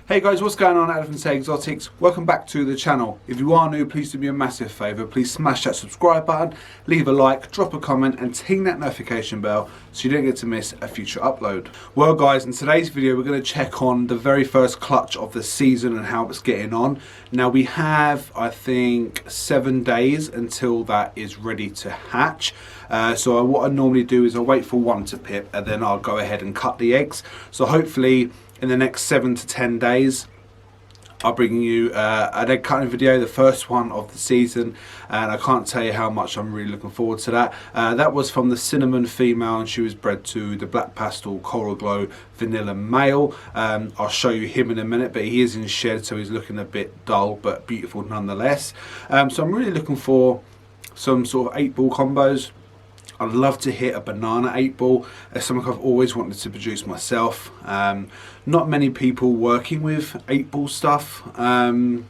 Hey guys, what's going on? Adam from Exotics. Welcome back to the channel. If you are new, please do me a massive favour. Please smash that subscribe button, leave a like, drop a comment and ting that notification bell so you don't get to miss a future upload. Well guys, in today's video we're going to check on the very first clutch of the season and how it's getting on. Now we have, I think, 7 days until that is ready to hatch. So what I normally do is I'll wait for one to pip and then I'll go ahead and cut the eggs. So hopefully in the next 7 to 10 days, I'll bring you an egg cutting video, the first one of the season, and I can't tell you how much I'm really looking forward to that. That was from the cinnamon female, and she was bred to the black pastel coral glow vanilla male. I'll show you him in a minute, but he is in shed, so he's looking a bit dull, but beautiful nonetheless. So I'm really looking for some sort of 8-ball combos. I'd love to hit a banana 8-ball. It's something I've always wanted to produce myself. Not many people working with 8-ball stuff. Not,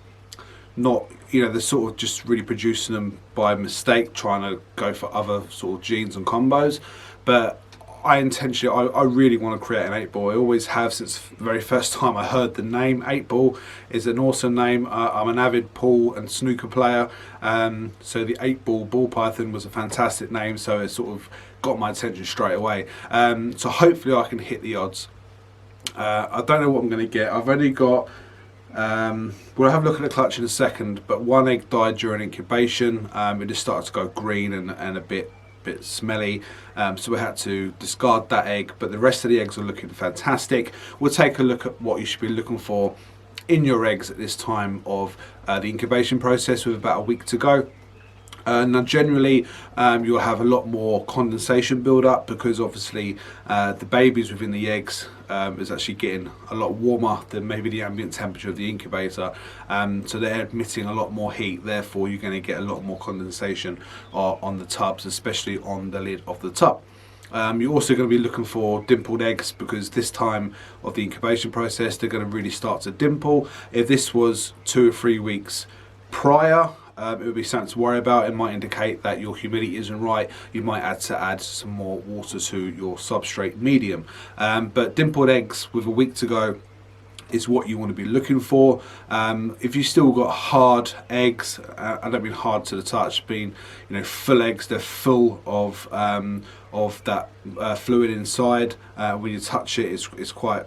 you know, they're sort of just really producing them by mistake, trying to go for other sort of genes and combos. But I really want to create an 8-ball. I always have since the very first time I heard the name. 8-ball is an awesome name. I'm an avid pool and snooker player, so the 8-ball ball python was a fantastic name, so it sort of got my attention straight away. So hopefully I can hit the odds. I don't know what I'm going to get. I've only got, we'll have a look at the clutch in a second, but one egg died during incubation. It just started to go green and a bit smelly, so we had to discard that egg, but the rest of the eggs are looking fantastic. We'll take a look at what you should be looking for in your eggs at this time of the incubation process, with about a week to go. Now generally you'll have a lot more condensation build up because obviously the babies within the eggs is actually getting a lot warmer than maybe the ambient temperature of the incubator, so they're emitting a lot more heat, therefore you're going to get a lot more condensation on the tubs, especially on the lid of the tub. You're also going to be looking for dimpled eggs because this time of the incubation process they're going to really start to dimple. If this was 2 or 3 weeks prior, it would be something to worry about. It might indicate that your humidity isn't right. You might add some more water to your substrate medium. But dimpled eggs with a week to go is what you want to be looking for. If you still got hard eggs, I don't mean hard to the touch, being, you know, full eggs, they're full of that fluid inside. When you touch it, it's quite,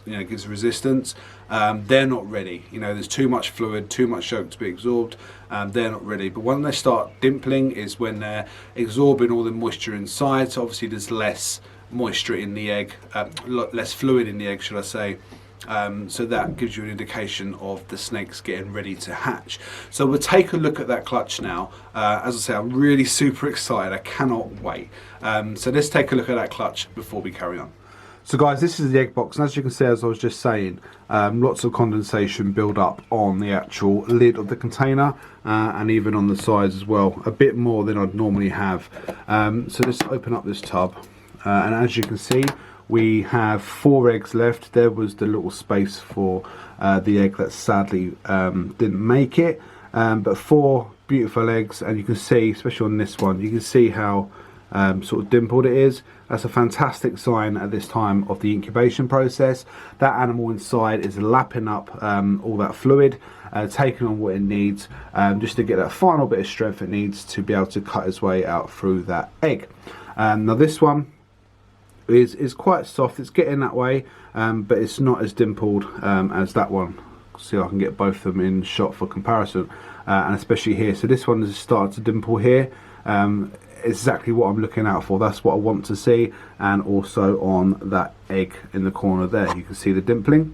you know, it gives resistance. They're not ready. You know, there's too much fluid, too much yolk to be absorbed. They're not ready. But when they start dimpling is when they're absorbing all the moisture inside. So obviously there's less moisture in the egg, less fluid in the egg, should I say. So that gives you an indication of the snakes getting ready to hatch. So we'll take a look at that clutch now. As I say, I'm really super excited. I cannot wait. So let's take a look at that clutch before we carry on. So guys, this is the egg box, and as you can see, as I was just saying, lots of condensation build up on the actual lid of the container, and even on the sides as well, a bit more than I'd normally have. So let's open up this tub, and as you can see, we have 4 eggs left. There was the little space for the egg that sadly didn't make it, but 4 beautiful eggs, and you can see, especially on this one, you can see how sort of dimpled it is. That's a fantastic sign at this time of the incubation process. That animal inside is lapping up all that fluid, taking on what it needs, just to get that final bit of strength it needs to be able to cut its way out through that egg. Now this one is quite soft, it's getting that way, but it's not as dimpled as that one. See if I can get both of them in shot for comparison, and especially here. So this one has started to dimple here. Exactly what I'm looking out for. That's what I want to see. And also on that egg in the corner there, you can see the dimpling.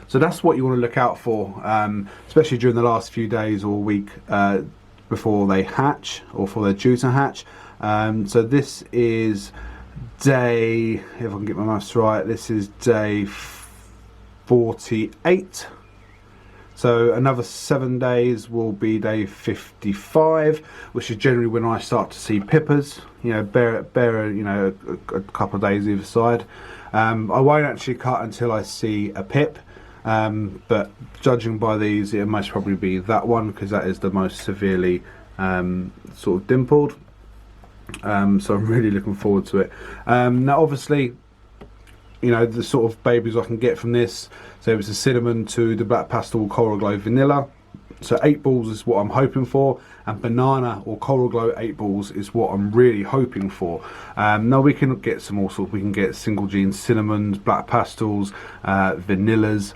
So that's what you want to look out for, especially during the last few days or week before they hatch or before they're due to hatch. So this is day, if I can get my maths right, this is day 48. So another 7 days will be day 55, which is generally when I start to see pippers. You know, bear you know, a couple of days either side. I won't actually cut until I see a pip, but judging by these, it must probably be that one because that is the most severely sort of dimpled. So I'm really looking forward to it. Now, obviously, you know, the sort of babies I can get from this. So it's a cinnamon to the black pastel coral glow vanilla. So 8 balls is what I'm hoping for, and banana or coral glow 8 balls is what I'm really hoping for. Now we can get some all sorts. We can get single gene cinnamons, black pastels, vanillas,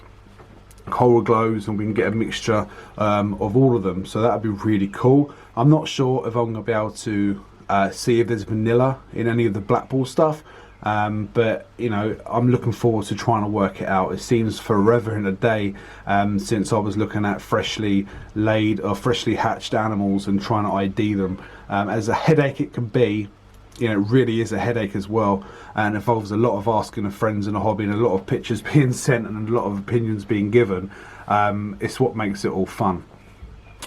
coral glows, and we can get a mixture of all of them. So that would be really cool. I'm not sure if I'm going to be able to see if there's vanilla in any of the black ball stuff. But you know, I'm looking forward to trying to work it out. It seems forever in a day since I was looking at freshly laid or freshly hatched animals and trying to ID them. As a headache it can be, you know, it really is a headache as well, and involves a lot of asking of friends in a hobby and a lot of pictures being sent and a lot of opinions being given. It's what makes it all fun.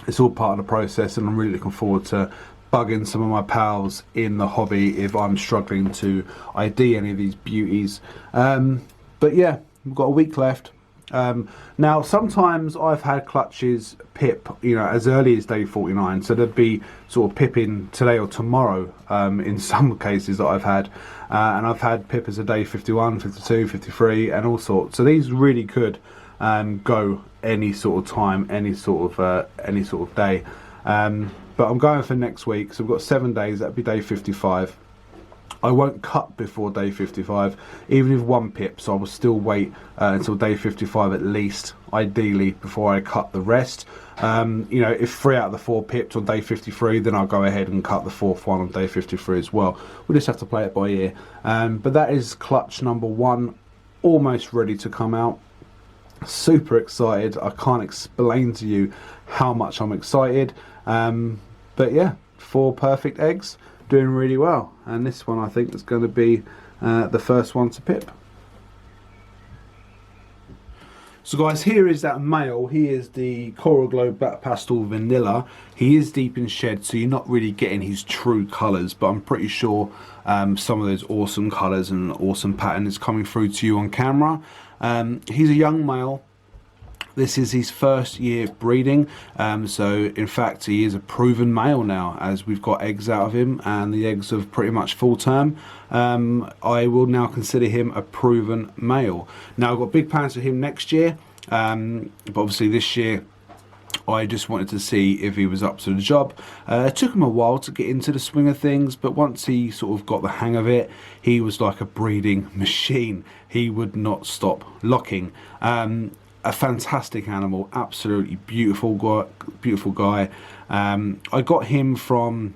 It's all part of the process, and I'm really looking forward to bugging some of my pals in the hobby if I'm struggling to ID any of these beauties. But yeah, we've got a week left. Now sometimes I've had clutches pip, you know, as early as day 49, so there'd be sort of pipping today or tomorrow in some cases that I've had, and I've had pip as a day 51, 52, 53 and all sorts. So these really could go any sort of time, any sort of day. But I'm going for next week, so we've got 7 days. That'd be day 55. I won't cut before day 55, even if 1 pip, so I will still wait until day 55 at least, ideally, before I cut the rest. You know, if 3 out of the 4 pipped on day 53, then I'll go ahead and cut the 4th one on day 53 as well. We'll just have to play it by ear. But that is clutch number 1, almost ready to come out. Super excited. I can't explain to you how much I'm excited. But yeah, 4 perfect eggs, doing really well, and this one I think is going to be the first one to pip. So guys, here is that male. He is the Coral Glow Black Pastel Vanilla. He is deep in shed, so you're not really getting his true colours, but I'm pretty sure some of those awesome colours and awesome pattern is coming through to you on camera. He's a young male. This is his first year breeding, so in fact he is a proven male now, as we've got eggs out of him, and the eggs have pretty much full term. I will now consider him a proven male. Now I've got big plans for him next year, but obviously this year I just wanted to see if he was up to the job. It took him a while to get into the swing of things, but once he sort of got the hang of it, he was like a breeding machine. He would not stop locking. A fantastic animal, absolutely beautiful guy. I got him from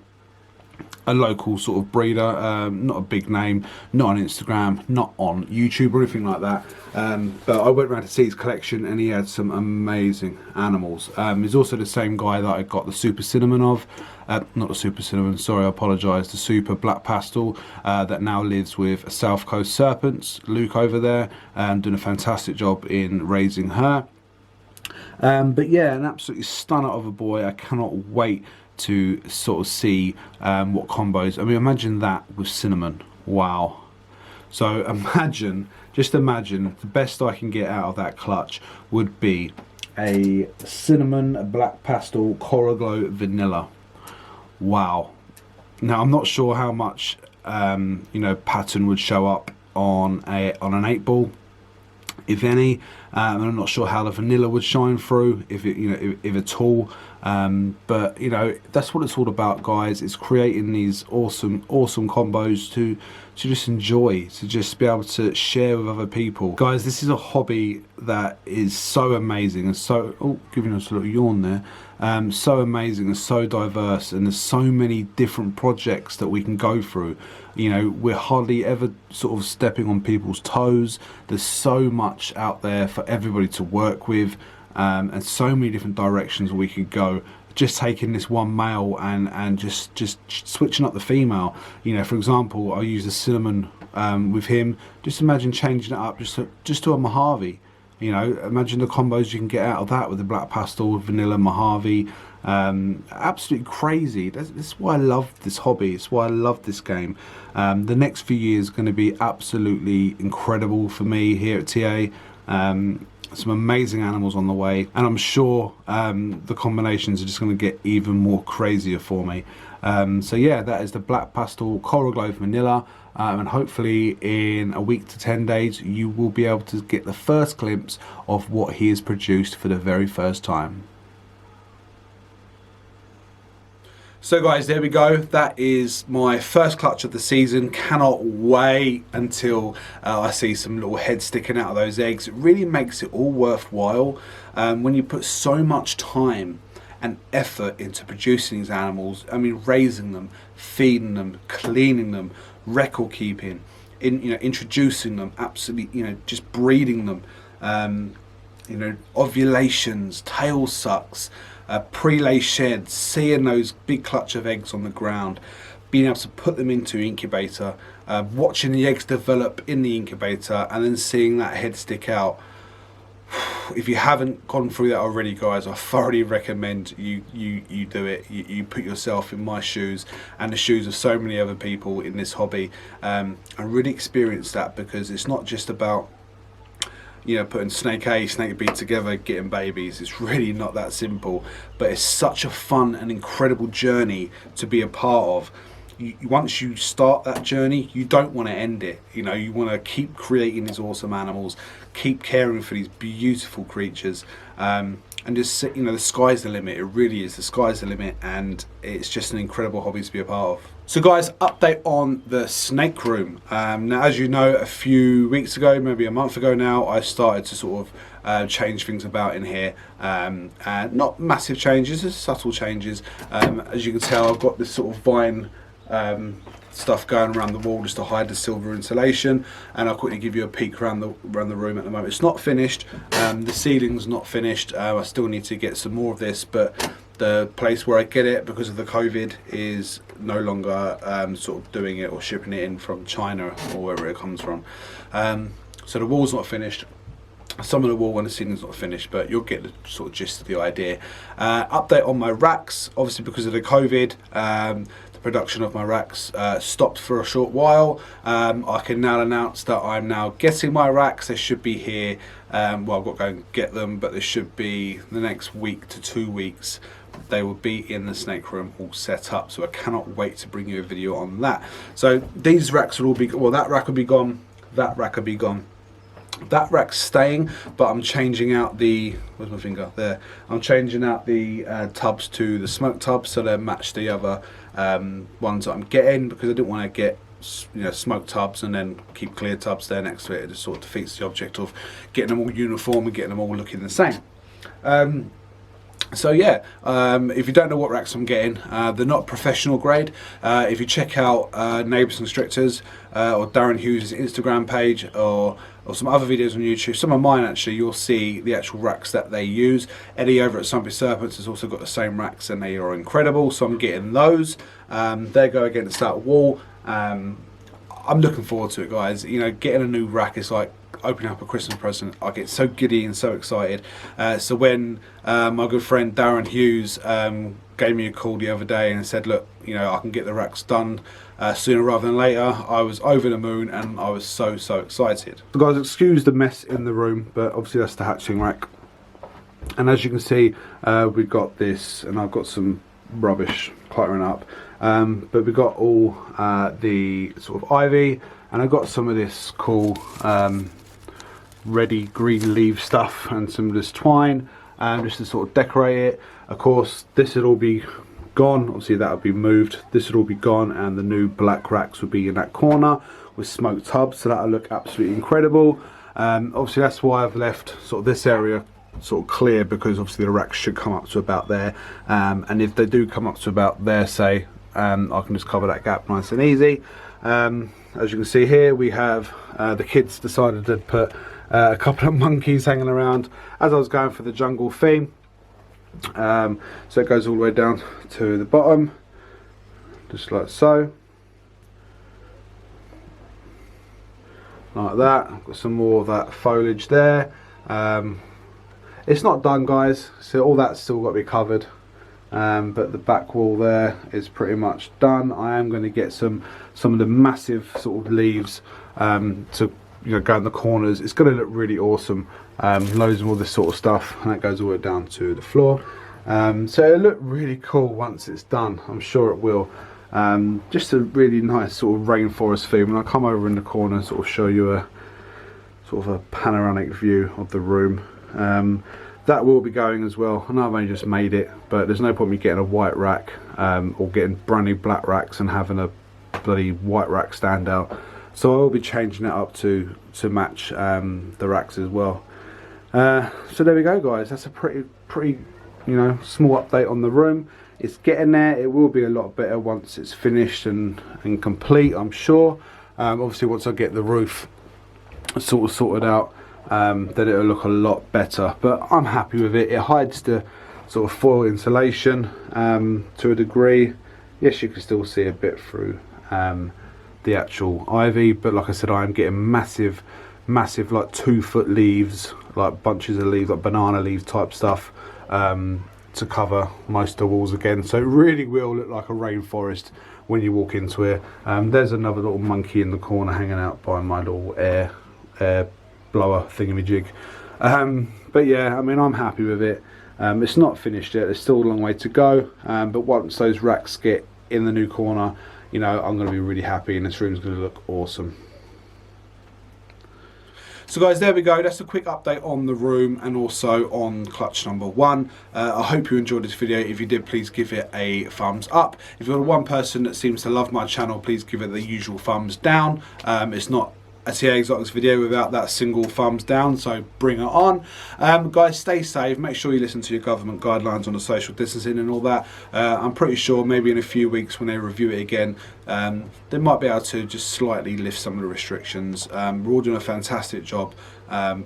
a local sort of breeder, not a big name, not on Instagram, not on YouTube or anything like that. But I went around to see his collection, and he had some amazing animals. He's also the same guy that I got the Super Cinnamon of. Not the Super Cinnamon, sorry, I apologise. The Super Black Pastel that now lives with South Coast Serpents, Luke over there, doing a fantastic job in raising her. But yeah, an absolutely stunner of a boy. I cannot wait to sort of see what combos. I mean, imagine that with cinnamon. Wow. So imagine, just imagine, the best I can get out of that clutch would be a cinnamon black pastel coral glow vanilla. Wow. Now I'm not sure how much you know, pattern would show up on an 8 ball, if any. I'm not sure how the vanilla would shine through, if it, you know, if at all. But you know, that's what it's all about, guys. It's creating these awesome combos to just enjoy, to just be able to share with other people. Guys, this is a hobby that is so amazing and so, oh, giving us a little yawn there. So amazing and so diverse, and there's so many different projects that we can go through. You know, we're hardly ever sort of stepping on people's toes. There's so much out there for everybody to work with, and so many different directions we could go. Just taking this one male and just switching up the female. You know, for example, I use the cinnamon with him. Just imagine changing it up just to a Mojave. You know, imagine the combos you can get out of that with the black pastel, vanilla, Mojave. Absolutely crazy. That's why I love this hobby. It's why I love this game. The next few years are going to be absolutely incredible for me here at TA. Some amazing animals on the way, and I'm sure the combinations are just going to get even more crazier for me. So yeah, that is the black pastel coral glow vanilla. and hopefully in a week to 10 days you will be able to get the first glimpse of what he has produced for the very first time. So guys, there we go. That is my first clutch of the season. Cannot wait until I see some little heads sticking out of those eggs. It really makes it all worthwhile when you put so much time and effort into producing these animals. I mean, raising them, feeding them, cleaning them, record keeping, introducing them, absolutely, just breeding them. Ovulations, tail sucks, pre-lay sheds, seeing those big clutch of eggs on the ground, being able to put them into incubator, watching the eggs develop in the incubator, and then seeing that head stick out. If you haven't gone through that already, guys, I thoroughly recommend you do it. You put yourself in my shoes and the shoes of so many other people in this hobby, and really experience that, because it's not just about putting snake A, snake B together, getting babies. It's really not that simple, but it's such a fun and incredible journey to be a part of. Once you start that journey, you don't want to end it. You want to keep creating these awesome animals, keep caring for these beautiful creatures, and just the sky's the limit. It really is. The sky's the limit, and it's just an incredible hobby to be a part of. So guys, update on the snake room. Now, as you know, a few weeks ago, maybe a month ago now, I started to sort of change things about in here. And not massive changes, just subtle changes. As you can tell, I've got this sort of vine stuff going around the wall just to hide the silver insulation, and I'll quickly give you a peek around the room at the moment. It's not finished. The ceiling's not finished. I still need to get some more of this, but the place where I get it because of the COVID is no longer sort of doing it or shipping it in from China or wherever it comes from. So the wall's not finished. Some of the wall and the ceiling's not finished, but you'll get the sort of gist of the idea. Update on my racks. Obviously, because of the COVID, the production of my racks stopped for a short while. I can now announce that I'm now getting my racks. They should be here. Well, I've got to go and get them, but they should be the next week to 2 weeks. They will be in the snake room all set up, so I cannot wait to bring you a video on that. So these racks will all be, well, that rack will be gone, that rack will be gone. That rack's staying, but I'm changing out the, where's my finger? There. I'm changing out the tubs to the smoke tubs so they match the other ones that I'm getting, because I didn't want to get smoke tubs and then keep clear tubs there next to it. It just sort of defeats the object of getting them all uniform and getting them all looking the same. So yeah, if you don't know what racks I'm getting, they're not professional grade. If you check out Neighbours Constrictors or Darren Hughes' Instagram page or some other videos on YouTube, some of mine actually, you'll see the actual racks that they use. Eddie over at Stumpy Serpents has also got the same racks, and they are incredible, so I'm getting those. They go against that wall. I'm looking forward to it, guys. Getting a new rack is like opening up a Christmas present. I get so giddy and so excited. So when my good friend Darren Hughes gave me a call the other day and said, look, I can get the racks done sooner rather than later, I was over the moon, and I was so excited. So guys, excuse the mess in the room, but obviously that's the hatching rack. And as you can see, we've got this, and I've got some rubbish cluttering up, but we've got all the sort of ivy, and I've got some of this cool ready green leaf stuff and some of this twine, just to sort of decorate it. Of course, this would all be gone. Obviously that would be moved. This would all be gone, and the new black racks would be in that corner with smoked tubs, so that would look absolutely incredible. Obviously that's why I've left sort of this area sort of clear, because obviously the racks should come up to about there, and if they do come up to about there, say, I can just cover that gap nice and easy. As you can see here, we have the kids decided to put a couple of monkeys hanging around as I was going for the jungle theme. So it goes all the way down to the bottom, just like so, like that. I've got some more of that foliage there. It's not done, guys, so all that's still got to be covered, but the back wall there is pretty much done. I am going to get some of the massive sort of leaves to go in the corners. It's going to look really awesome. Loads of all this sort of stuff, and that goes all the way down to the floor. So it'll look really cool once it's done. I'm sure it will. Just a really nice sort of rainforest theme. And I'll come over in the corner and sort of show you a sort of a panoramic view of the room. That will be going as well. I know I've only just made it, but there's no point me getting a white rack or getting brand new black racks and having a bloody white rack stand out. So I will be changing it up to match the racks as well. So there we go, guys. That's a pretty small update on the room. It's getting there. It will be a lot better once it's finished and complete, I'm sure. Obviously once I get the roof sort of sorted out, then it'll look a lot better, but I'm happy with it. It hides the sort of foil insulation to a degree. Yes, you can still see a bit through the actual ivy, but like I said, I am getting massive like 2-foot leaves, like bunches of leaves, like banana leaf type stuff, to cover most of the walls again, so it really will look like a rainforest when you walk into it. There's another little monkey in the corner hanging out by my little air blower thingamajig. But yeah, I mean, I'm happy with it. It's not finished yet, there's still a long way to go, but once those racks get in the new corner, you know, I'm going to be really happy and this room's going to look awesome. So guys, there we go. That's a quick update on the room and also on clutch number 1. I hope you enjoyed this video. If you did, please give it a thumbs up. If you're one person that seems to love my channel, please give it the usual thumbs down. It's not a TA Exotics video without that single thumbs down, so bring it on. Guys, stay safe. Make sure you listen to your government guidelines on the social distancing and all that. I'm pretty sure maybe in a few weeks when they review it again, they might be able to just slightly lift some of the restrictions. We're all doing a fantastic job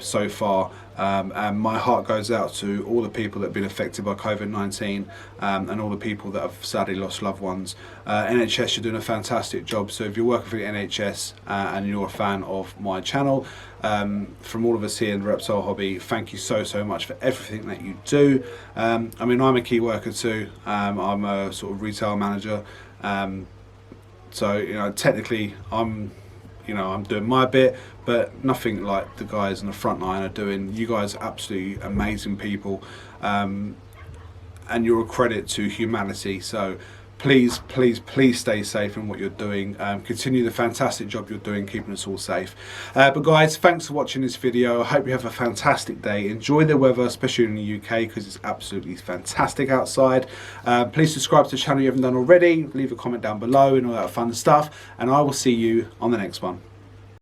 so far, and my heart goes out to all the people that have been affected by COVID-19 and all the people that have sadly lost loved ones. NHS, you're doing a fantastic job, so if you're working for the NHS and you're a fan of my channel, from all of us here in the reptile hobby, thank you so much for everything that you do. I mean, I'm a key worker too. I'm a sort of retail manager, so you know, technically I'm doing my bit, but nothing like the guys on the front line are doing. You guys are absolutely amazing people, and you're a credit to humanity. So please stay safe in what you're doing. Continue the fantastic job you're doing, keeping us all safe. But guys, thanks for watching this video. I hope you have a fantastic day. Enjoy the weather, especially in the UK, because it's absolutely fantastic outside. Please subscribe to the channel if you haven't done already. Leave a comment down below and all that fun stuff. And I will see you on the next one.